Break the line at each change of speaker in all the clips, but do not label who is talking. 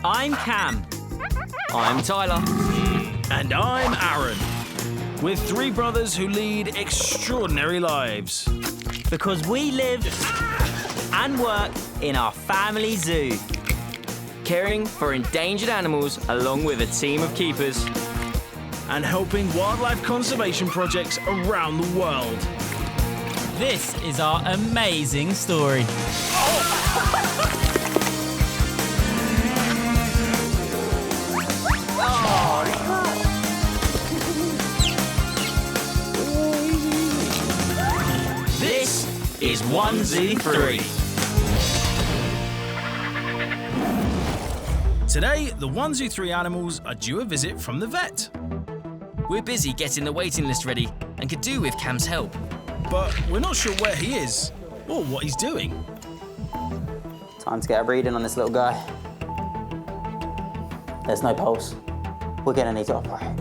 I'm Cam. I'm Tyler.
And I'm Aaron. We're three brothers who lead extraordinary lives.
Because we live and work in our family zoo.
Caring for endangered animals along with a team of keepers.
And helping wildlife conservation projects around the world.
This is our amazing story.
This is 1Z3.
Today, the 1Z3 animals are due a visit from the vet.
We're busy getting the waiting list ready and could do with Cam's help.
But we're not sure where he is or what he's doing.
Time to get a reading on this little guy. There's no pulse. We're gonna need to operate.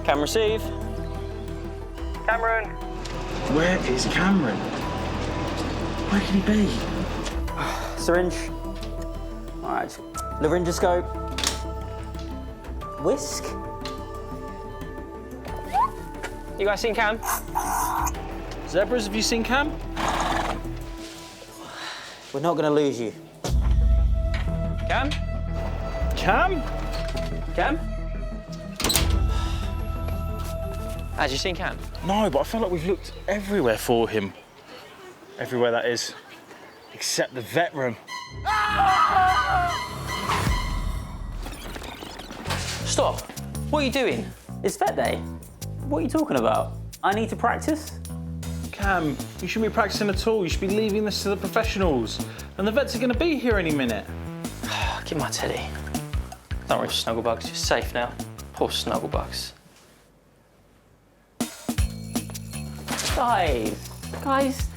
Cam receive. Cameron.
Where is Cameron? Where can he be?
Syringe. All right, laryngoscope. Whisk.
You guys seen Cam?
Zebras, have you seen Cam?
We're not gonna lose you.
Cam?
Cam?
Cam? Has you seen Cam?
No, but I feel like we've looked everywhere for him. Everywhere, that is. Except the vet room.
Stop. What are you doing? It's vet day. What are you talking about? I need to practice?
Cam, you shouldn't be practicing at all. You should be leaving this to the professionals. And the vets are going to be here any minute.
Give my teddy. Don't worry, Snugglebugs. You're safe now. Poor Snugglebugs.
Guys,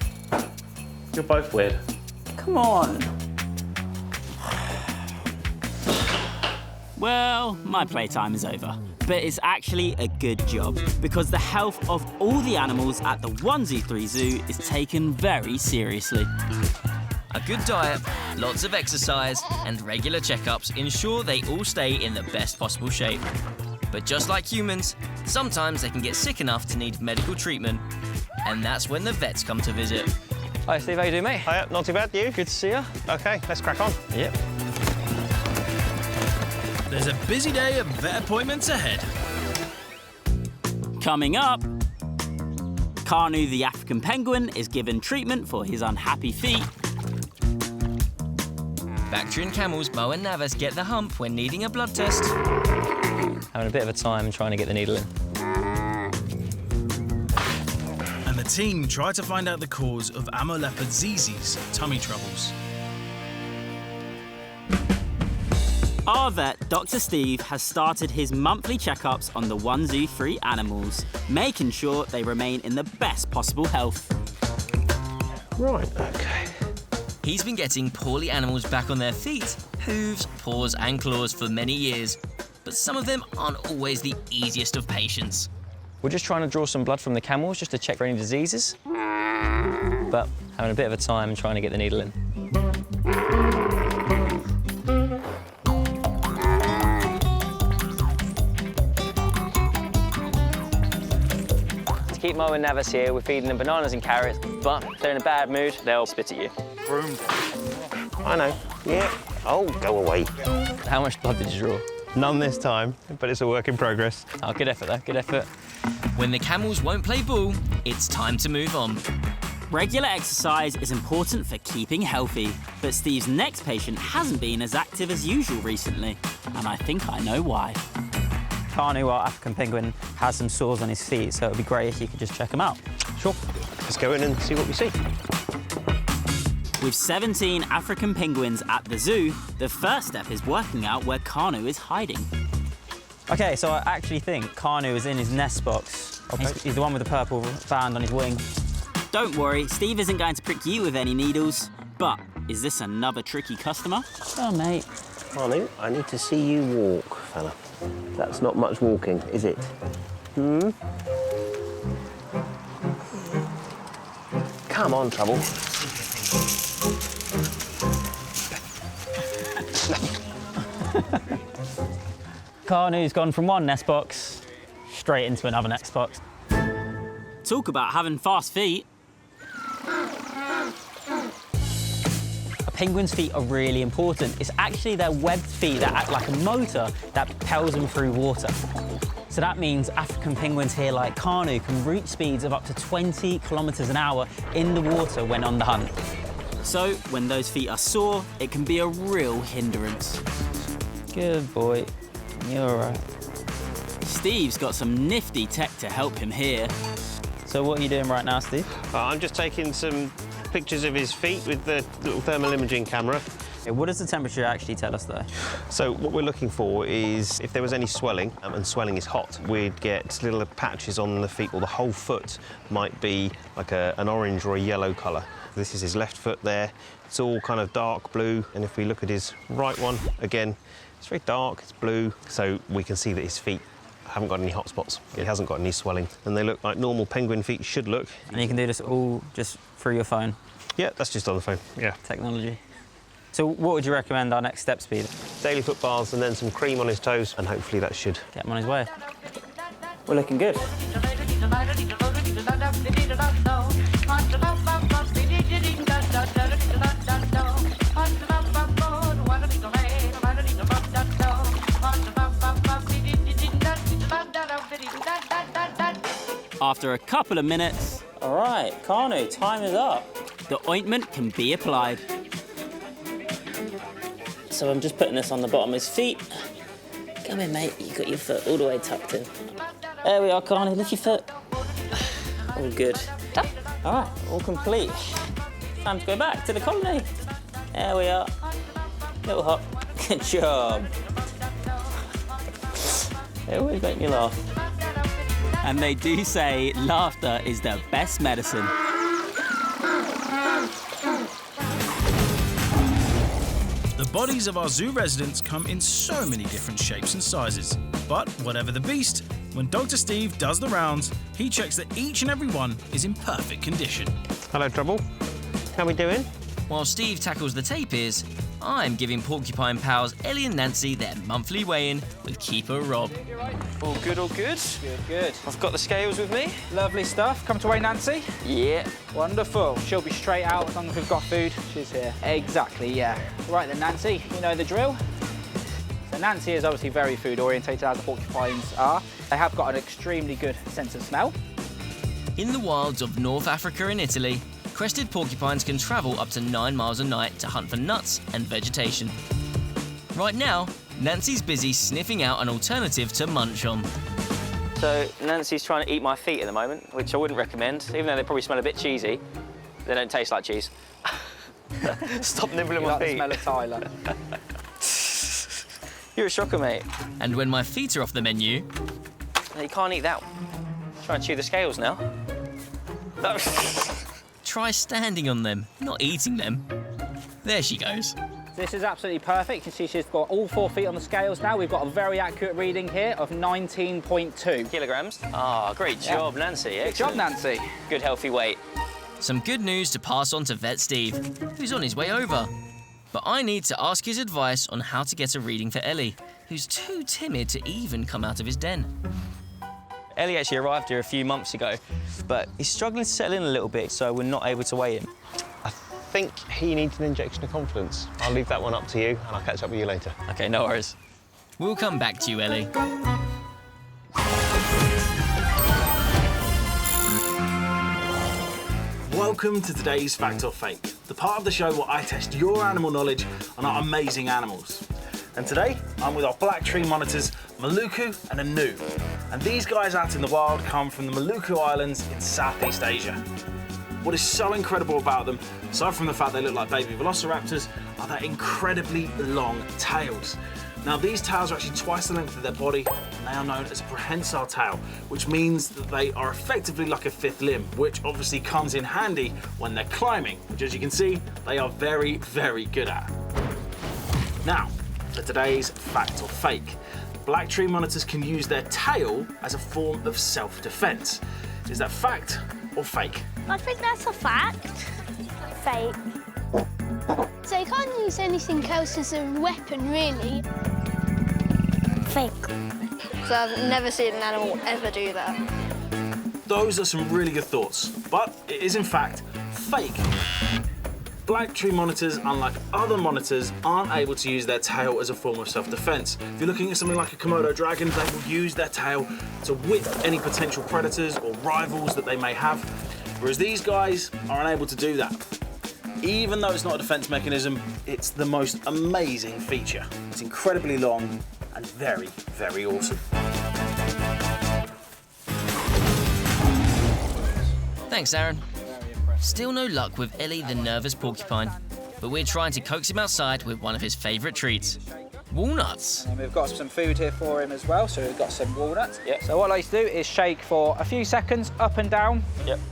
You're both weird.
come on.
Well, my playtime is over. But it's actually a good job, because the health of all the animals at the 1Z3 Zoo is taken very seriously.
A good diet, lots of exercise, and regular checkups ensure they all stay in the best possible shape. But just like humans, sometimes they can get sick enough to need medical treatment. And that's when the vets come to visit.
Hi, Steve, how you doing, mate?
Hiya, not too bad, you?
Good to see you.
OK, let's crack on.
Yep.
There's a busy day of vet appointments ahead.
Coming up, Kanu the African penguin is given treatment for his unhappy feet.
Bactrian camels Mo and Navas get the hump when needing a blood test.
Having a bit of a time trying to get the needle in.
And the team try to find out the cause of amur leopard Xizi's tummy troubles.
Our vet, Dr. Steve, has started his monthly checkups on the 1Z3 animals, making sure they remain in the best possible health.
Right, OK.
He's been getting poorly animals back on their feet, hooves, paws and claws for many years. But some of them aren't always the easiest of patients.
We're just trying to draw some blood from the camels just to check for any diseases. But having a bit of a time trying to get the needle in. To keep Mo and Navas here, we're feeding them bananas and carrots, but if they're in a bad mood, they'll spit at you.
I know. Yeah. Oh, go away.
How much blood did you draw?
None this time, but it's a work in progress.
Oh, good effort, though, good effort.
When the camels won't play ball, it's time to move on.
Regular exercise is important for keeping healthy, but Steve's next patient hasn't been as active as usual recently, and I think I know why.
Kanu, our African penguin, has some sores on his feet, so it would be great if you could just check them out.
Sure. Let's go in and see what we see.
With 17 African penguins at the zoo, the first step is working out where Kanu is hiding.
OK, so I actually think Kanu is in his nest box. Okay. He's the one with the purple band on his wing.
Don't worry, Steve isn't going to prick you with any needles. But is this another tricky customer?
Oh, mate.
Kanu, I need to see you walk, fella. That's not much walking, is it? Come on, Trouble.
Kanu's gone from one nest box straight into another nest box.
Talk about having fast feet.
A penguin's feet are really important. It's actually their webbed feet that act like a motor that propels them through water. So that means African penguins here like Kanu can reach speeds of up to 20 kilometres an hour in the water when on the hunt.
So when those feet are sore, it can be a real hindrance.
Good boy, you're all right.
Steve's got some nifty tech to help him here.
So what are you doing right now, Steve?
I'm just taking some pictures of his feet with the little thermal imaging camera.
What does the temperature actually tell us, though?
So what we're looking for is if there was any swelling, and swelling is hot, we'd get little patches on the feet, or the whole foot might be like an orange or a yellow colour. This is his left foot there. It's all kind of dark blue, and if we look at his right one, again, it's very dark, it's blue, so we can see that his feet haven't got any hot spots. He hasn't got any swelling, and they look like normal penguin feet should look.
And you can do this all just through your phone?
Yeah, that's just on the phone, yeah.
Technology. So what would you recommend our next steps be?
Daily foot baths and then some cream on his toes, and hopefully that should
Get him on his way. We're looking good.
After a couple of minutes,
All right, Kanu, time is up.
the ointment can be applied.
So I'm just putting this on the bottom of his feet. Come in, mate. You got your foot all the way tucked in. There we are, Kanu. Lift your foot. All good. All right, all complete. Time to go back to the colony. There we are. Little hop. Good job. They always make me laugh.
And they do say laughter is the best medicine.
The bodies of our zoo residents come in so many different shapes and sizes. But whatever the beast, when Dr. Steve does the rounds, he checks that each and every one is in perfect condition.
Hello, Trouble. How we doing?
While Steve tackles the tapirs, I'm giving porcupine pals Ellie and Nancy their monthly weigh-in with keeper Rob.
All good, all good.
Good.
I've got the scales with me.
Lovely stuff. Come to weigh Nancy.
Yeah.
Wonderful. She'll be straight out as long as we've got food. She's here. Exactly, yeah. Right then, Nancy, you know the drill. So Nancy is obviously very food orientated, as the porcupines are. They have got an extremely good sense of smell.
In the wilds of North Africa and Italy, crested porcupines can travel up to 9 miles a night to hunt for nuts and vegetation. Right now, Nancy's busy sniffing out an alternative to munch on.
So Nancy's trying to eat my feet at the moment, which I wouldn't recommend, even though they probably smell a bit cheesy. They don't taste like cheese. Stop nibbling
You
my
like the
feet.
smell of Tyler.
You're a shocker, mate.
And when my feet are off the menu,
No, you can't eat that one. Try and chew the scales now.
try standing on them, not eating them. There she goes.
This is absolutely perfect. You can see she's got all 4 feet on the scales now. We've got a very accurate reading here of 19.2
kilograms. Ah, great job, Nancy.
Good job, Nancy.
Good healthy weight.
Some good news to pass on to Vet Steve, who's on his way over. But I need to ask his advice on how to get a reading for Ellie, who's too timid to even come out of his den.
Ellie actually arrived here a few months ago, but he's struggling to settle in a little bit, so we're not able to weigh him.
I think he needs an injection of confidence. I'll leave that one up to you, and I'll catch up with you later.
OK, no worries.
We'll come back to you, Ellie.
Welcome to today's Fact or Fake, the part of the show where I test your animal knowledge on our amazing animals. And today, I'm with our Bactrian monitors, Maluku and Anu. And these guys out in the wild come from the Maluku Islands in Southeast Asia. What is so incredible about them, aside from the fact they look like baby velociraptors, are their incredibly long tails. Now, these tails are actually twice the length of their body, and they are known as a prehensile tail, which means that they are effectively like a 5th limb, which obviously comes in handy when they're climbing, which, as you can see, they are very, very good at. Now, for today's Fact or Fake. Bactrian monitors can use their tail as a form of self-defense. Is that fact or fake?
I think that's a fact. Fake. So you can't use anything else as a weapon, really. fake.
So I've never seen an animal ever do that.
Those are some really good thoughts, but it is in fact fake. Black tree monitors, unlike other monitors, aren't able to use their tail as a form of self-defense. If you're looking at something like a Komodo dragon, they will use their tail to whip any potential predators or rivals that they may have, whereas these guys are unable to do that. Even though it's not a defense mechanism, it's the most amazing feature. It's incredibly long and very, very awesome.
Thanks, Aaron. Still no luck with Ellie the nervous porcupine, but we're trying to coax him outside with one of his favourite treats, walnuts.
And we've got some food here for him as well, so we've got some walnuts. Yep. So what I like to do is shake for a few seconds, up and down,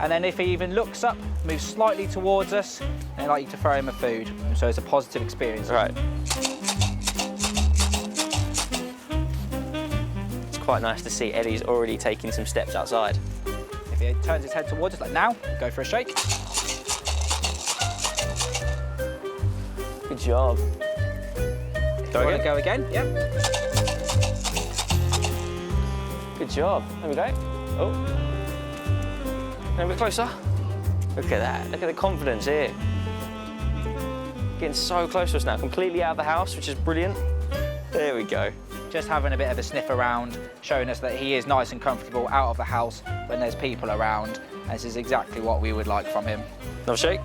and then if he even looks up, move slightly towards us, and I like you to throw him a food, so it's a positive experience.
Right. It's quite nice to see Ellie's already taking some steps outside.
If he turns his head towards us, like now, go for a shake.
Good job.
Go again? Yep.
Good job. There we go. Oh. A little bit closer. Look at that. Look at the confidence here. Getting so close to us now. Completely out of the house, which is brilliant. There we go.
Just having a bit of a sniff around, showing us that he is nice and comfortable out of the house when there's people around. And this is exactly what we would like from him.
Another shake?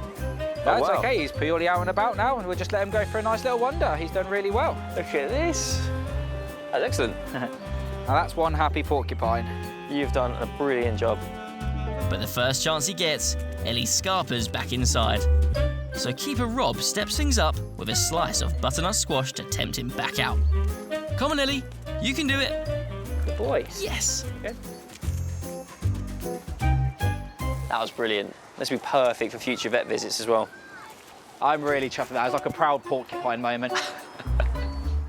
That's
wow.
okay, he's purely out and about now, and we'll just let him go for a nice little wander. He's done really well.
Look at this. That's excellent.
Now that's one happy porcupine.
You've done a brilliant job.
But the first chance he gets, Ellie scarpers back inside. So keeper Rob steps things up with a slice of butternut squash to tempt him back out. Come on, Ellie, you can do it.
Good boy.
Yes.
Good.
That was brilliant. This will be perfect for future vet visits as well.
I'm really chuffed with that. It was like a proud porcupine moment.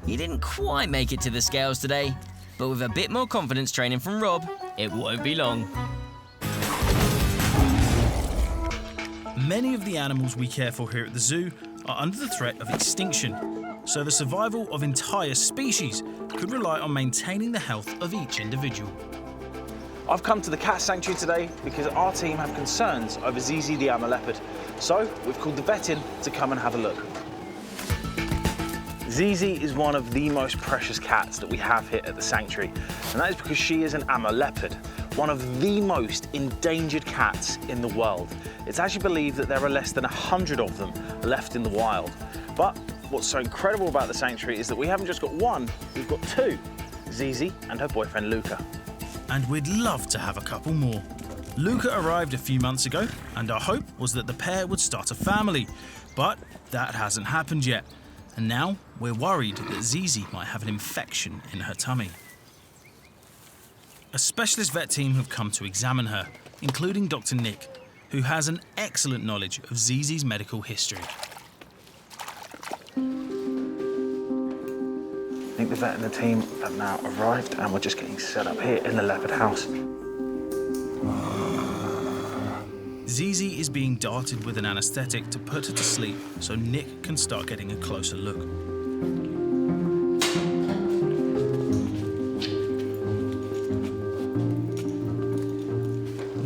He didn't quite make it to the scales today, but with a bit more confidence training from Rob, it won't be long.
Many of the animals we care for here at the zoo are under the threat of extinction, so the survival of entire species could rely on maintaining the health of each individual.
I've come to the cat sanctuary today because our team have concerns over Xizi the amur leopard. So we've called the vet in to come and have a look. Xizi is one of the most precious cats that we have here at the sanctuary, and that is because she is an amur leopard, one of the most endangered cats in the world. It's actually believed that there are less than 100 of them left in the wild. But what's so incredible about the sanctuary is that we haven't just got one, we've got two, Xizi and her boyfriend Luca.
And we'd love to have a couple more. Luca arrived a few months ago, and our hope was that the pair would start a family. But that hasn't happened yet. And now we're worried that Xizi might have an infection in her tummy. A specialist vet team have come to examine her, including Dr. Nick, who has an excellent knowledge of Xizi's medical history.
I think the vet and the team have now arrived and we're just getting set up here in the leopard house.
Xizi is being darted with an anaesthetic to put her to sleep so Nick can start getting a closer look.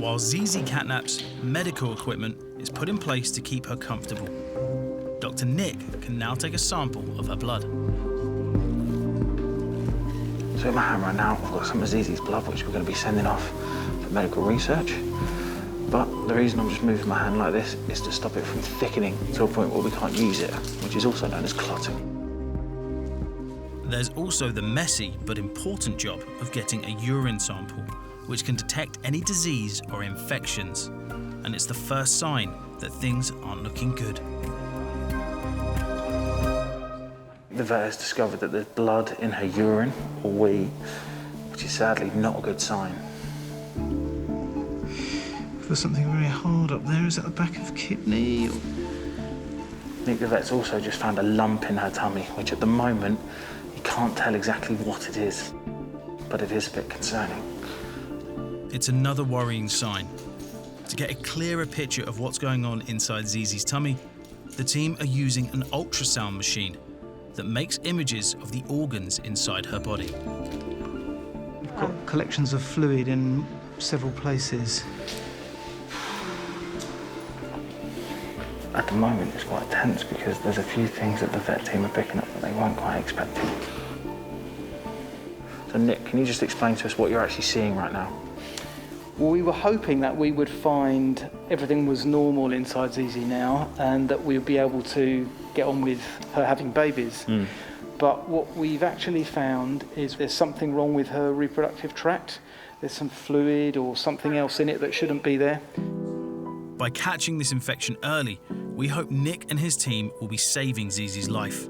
While Xizi catnaps, medical equipment is put in place to keep her comfortable. Dr. Nick can now take a sample of her blood.
So in my hand right now, I've got some of Xizi's blood, which we're going to be sending off for medical research. But the reason I'm just moving my hand like this is to stop it from thickening to a point where we can't use it, which is also known as clotting.
There's also the messy but important job of getting a urine sample, which can detect any disease or infections. And it's the first sign that things aren't looking good.
The vet has discovered that there's blood in her urine, or wee, which is sadly not a good sign.
There's something very hard up there. Is that the back of the kidney?
Nick the vet's also just found a lump in her tummy, which at the moment, he can't tell exactly what it is, but it is a bit concerning.
It's another worrying sign. To get a clearer picture of what's going on inside Xizi's tummy, the team are using an ultrasound machine, that makes images of the organs inside her body.
We've got collections of fluid in several places.
At the moment, it's quite tense because there's a few things that the vet team are picking up that they weren't quite expecting. So Nick, can you just explain to us what you're actually seeing right now?
Well, we were hoping that we would find everything was normal inside Xizi now and that we would be able to get on with her having babies. But what we've actually found is there's something wrong with her reproductive tract. There's some fluid or something else in it that shouldn't be there.
By catching this infection early, we hope Nick and his team will be saving Xizi's life.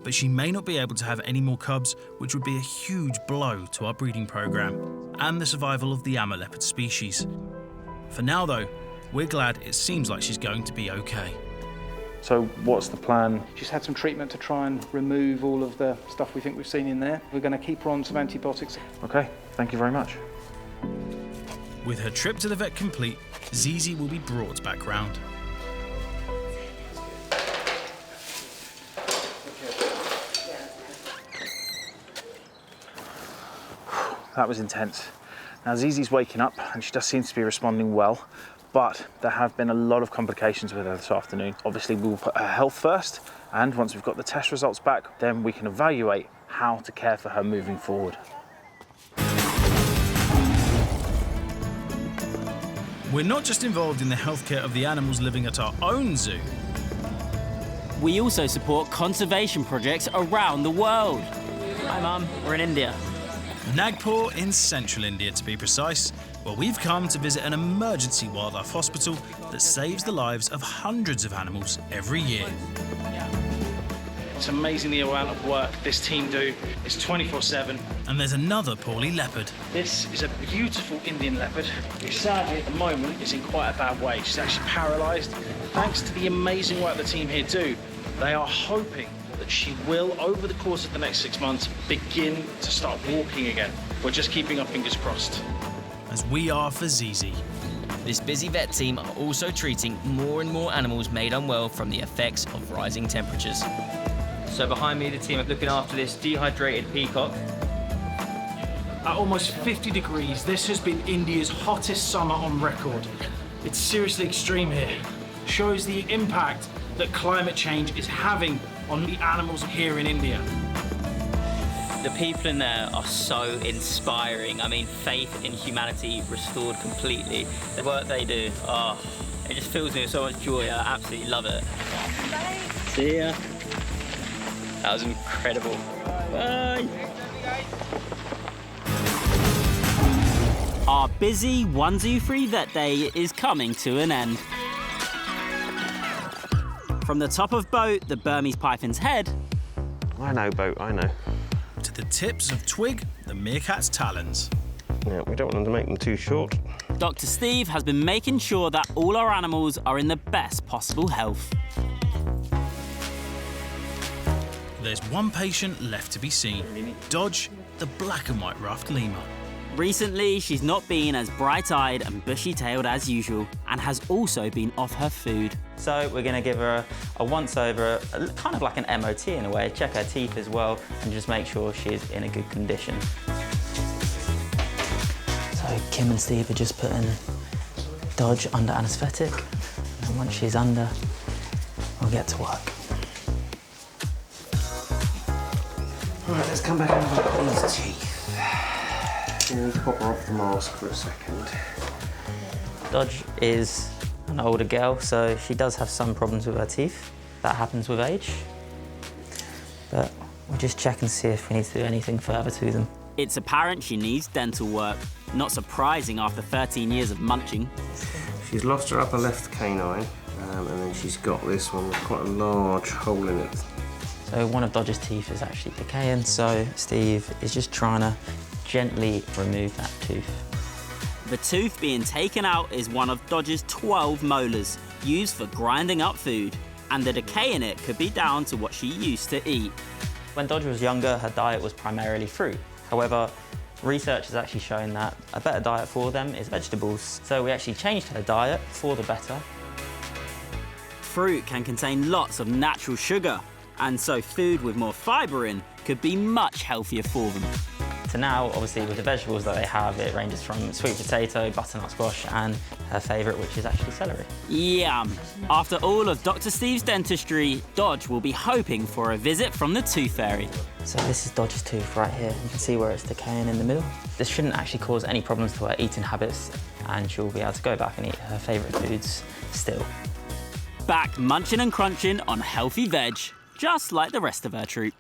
But she may not be able to have any more cubs, which would be a huge blow to our breeding programme and the survival of the amur leopard species. For now, though, we're glad it seems like she's going to be okay.
So what's the plan?
She's had some treatment to try and remove all of the stuff we think we've seen in there. We're going to keep her on some antibiotics.
Okay, thank you very much.
With her trip to the vet complete, Xizi will be brought back round.
That was intense. Now Xizi's waking up and she just seems to be responding well, but there have been a lot of complications with her this afternoon. Obviously we'll put her health first, and once we've got the test results back, then we can evaluate how to care for her moving forward.
We're not just involved in the healthcare of the animals living at our own zoo.
We also support conservation projects around the world. Hi, Mum. We're in India.
Nagpur in central India, to be precise, where we've come to visit an emergency wildlife hospital that saves the lives of hundreds of animals every year.
It's amazing the amount of work this team do. It's 24/7.
And there's another poorly leopard.
This is a beautiful Indian leopard, which sadly at the moment is in quite a bad way. She's actually paralysed. Thanks to the amazing work the team here do, they are hoping that she will, over the course of the next 6 months, begin to start walking again. We're just keeping our fingers crossed.
As we are for Xizi.
This busy vet team are also treating more and more animals made unwell from the effects of rising temperatures. So behind me, the team are looking after this dehydrated peacock.
At almost 50 degrees, this has been India's hottest summer on record. It's seriously extreme here. Shows the impact that climate change is having on the animals here in India.
The people in there are so inspiring. I mean, faith in humanity restored completely. The work they do, it just fills me with so much joy. I absolutely love it. See ya. That was incredible. Bye.
Our busy 1-2-3 vet day is coming to an end. From the top of Boat, the Burmese python's head.
I know, Boat, I know.
To the tips of Twig, the meerkat's talons.
Yeah, we don't want to make them too short.
Dr. Steve has been making sure that all our animals are in the best possible health.
There's one patient left to be seen. Dodge, the black and white ruffed lemur.
Recently, she's not been as bright-eyed and bushy-tailed as usual, and has also been off her food.
So we're going to give her a once-over, kind of like an MOT in a way, check her teeth as well, and just make sure she's in a good condition. So Kim and Steve are just putting Dodge under anaesthetic, and once she's under, we'll get to work.
All right, let's come back and have a look at these teeth. You need to pop her off the mask for a second.
Dodge is an older girl, so she does have some problems with her teeth. That happens with age. But we'll just check and see if we need to do anything further to them.
It's apparent she needs dental work. Not surprising after 13 years of munching.
She's lost her upper left canine, and then she's got this one with quite a large hole in it.
So one of Dodge's teeth is actually decaying, so Steve is just trying to gently remove that tooth.
The tooth being taken out is one of Dodge's 12 molars, used for grinding up food, and the decay in it could be down to what she used to eat.
When Dodge was younger, her diet was primarily fruit. However, research has actually shown that a better diet for them is vegetables. So we actually changed her diet for the better.
Fruit can contain lots of natural sugar, and so food with more fibre in could be much healthier for them.
So now, obviously, with the vegetables that they have, it ranges from sweet potato, butternut squash, and her favourite, which is actually celery.
Yum! After all of Dr. Steve's dentistry, Dodge will be hoping for a visit from the Tooth Fairy.
So this is Dodge's tooth right here. You can see where it's decaying in the middle. This shouldn't actually cause any problems to her eating habits, and she'll be able to go back and eat her favourite foods still.
Back munching and crunching on healthy veg, just like the rest of her troop.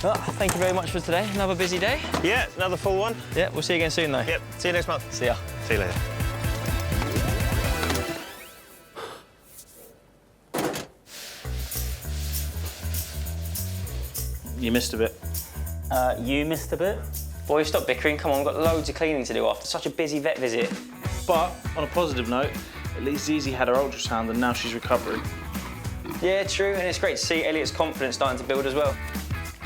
Well, thank you very much for today. Another busy day.
Yeah, another full one.
Yeah, we'll see you again soon, though.
Yep, see you next month.
See ya.
See you later.
You missed a bit.
You missed a bit?
Boys, stop bickering. Come on, we've got loads of cleaning to do after such a busy vet visit.
But on a positive note, at least Xizi had her ultrasound and now she's recovering.
Yeah, true, and it's great to see Elliot's confidence starting to build as well.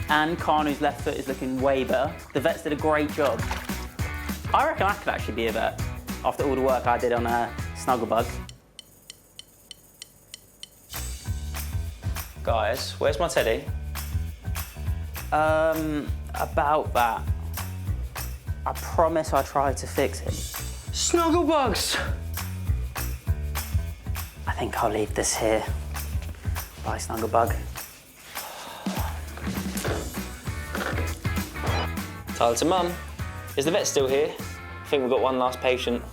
And Kanu's left foot is looking way better. The vets did a great job. I reckon I could actually be a vet after all the work I did on a snugglebug.
Guys, where's my teddy?
About that. I promise I tried to fix him.
Snugglebugs!
I think I'll leave this here. Bye, Snugglebug.
Tyler to Mum. Is the vet still here? I think we've got one last patient.